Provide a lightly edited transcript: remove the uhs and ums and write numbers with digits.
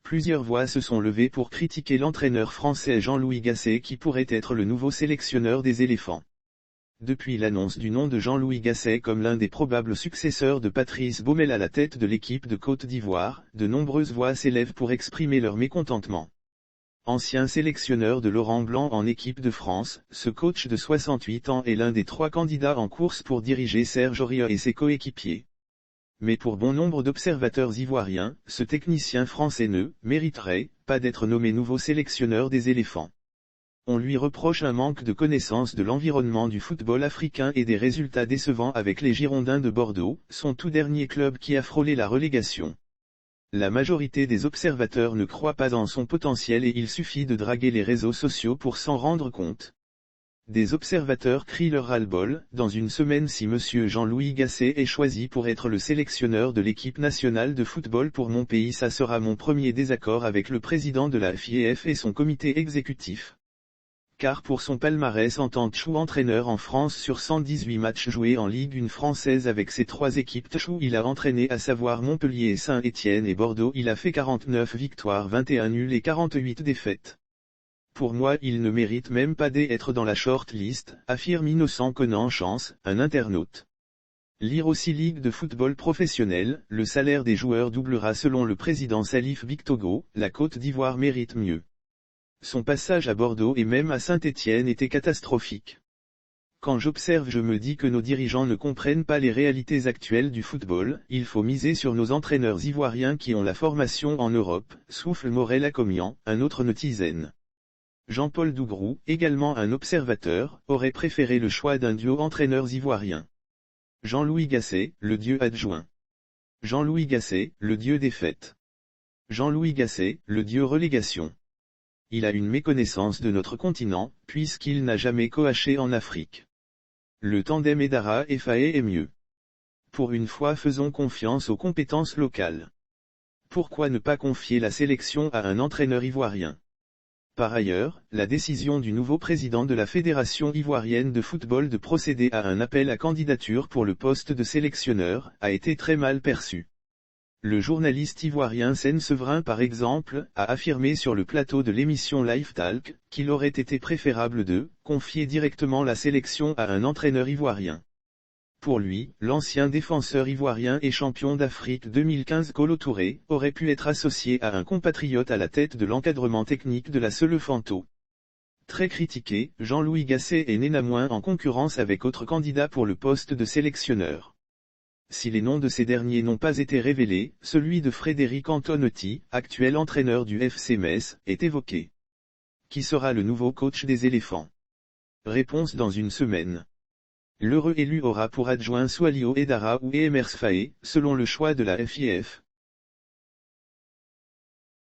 Plusieurs voix se sont levées pour critiquer l'entraîneur français Jean-Louis Gasset qui pourrait être le nouveau sélectionneur des éléphants. Depuis l'annonce du nom de Jean-Louis Gasset comme l'un des probables successeurs de Patrice Baumel à la tête de l'équipe de Côte d'Ivoire, de nombreuses voix s'élèvent pour exprimer leur mécontentement. Ancien sélectionneur de Laurent Blanc en équipe de France, ce coach de 68 ans est l'un des 3 candidats en course pour diriger Serge Aurier et ses coéquipiers. Mais pour bon nombre d'observateurs ivoiriens, ce technicien français ne mériterait pas d'être nommé nouveau sélectionneur des éléphants. On lui reproche un manque de connaissance de l'environnement du football africain et des résultats décevants avec les Girondins de Bordeaux, son tout dernier club qui a frôlé la relégation. La majorité des observateurs ne croient pas en son potentiel et il suffit de draguer les réseaux sociaux pour s'en rendre compte. Des observateurs crient leur ras-le-bol, dans une semaine si monsieur Jean-Louis Gasset est choisi pour être le sélectionneur de l'équipe nationale de football pour mon pays, ça sera mon premier désaccord avec le président de la FIF et son comité exécutif. Car pour son palmarès en tant que entraîneur en France sur 118 matchs joués en Ligue 1 française avec ses 3 équipes il a entraîné à savoir Montpellier, Saint-Étienne et Bordeaux, il a fait 49 victoires, 21 nuls et 48 défaites. Pour moi il ne mérite même pas d'être dans la short-list, affirme Innocent Conan-Chance, un internaute. Lire aussi Ligue de football professionnel, le salaire des joueurs doublera selon le président Salif Bictogo, la Côte d'Ivoire mérite mieux. Son passage à Bordeaux et même à Saint-Étienne était catastrophique. Quand j'observe, je me dis que nos dirigeants ne comprennent pas les réalités actuelles du football, il faut miser sur nos entraîneurs ivoiriens qui ont la formation en Europe, souffle Morel Acomian, un autre netizen. Jean-Paul Dougrou, également un observateur, aurait préféré le choix d'un duo entraîneurs ivoiriens. Jean-Louis Gasset, le dieu adjoint. Jean-Louis Gasset, le dieu défaite. Jean-Louis Gasset, le dieu relégation. Il a une méconnaissance de notre continent, puisqu'il n'a jamais coaché en Afrique. Le tandem Edara et Faé est mieux. Pour une fois, faisons confiance aux compétences locales. Pourquoi ne pas confier la sélection à un entraîneur ivoirien? Par ailleurs, la décision du nouveau président de la Fédération ivoirienne de football de procéder à un appel à candidature pour le poste de sélectionneur a été très mal perçue. Le journaliste ivoirien Sen Severin par exemple, a affirmé sur le plateau de l'émission Live Talk, qu'il aurait été préférable de confier directement la sélection à un entraîneur ivoirien. Pour lui, l'ancien défenseur ivoirien et champion d'Afrique 2015 Kolo Touré, aurait pu être associé à un compatriote à la tête de l'encadrement technique de la Selefanto. Très critiqué, Jean-Louis Gasset est néanmoins en concurrence avec autres candidats pour le poste de sélectionneur. Si les noms de ces derniers n'ont pas été révélés, celui de Frédéric Antonetti, actuel entraîneur du FC Metz, est évoqué. Qui sera le nouveau coach des éléphants? Réponse dans une semaine. L'heureux élu aura pour adjoint Swalio Edara ou Emers Faé, selon le choix de la FIF.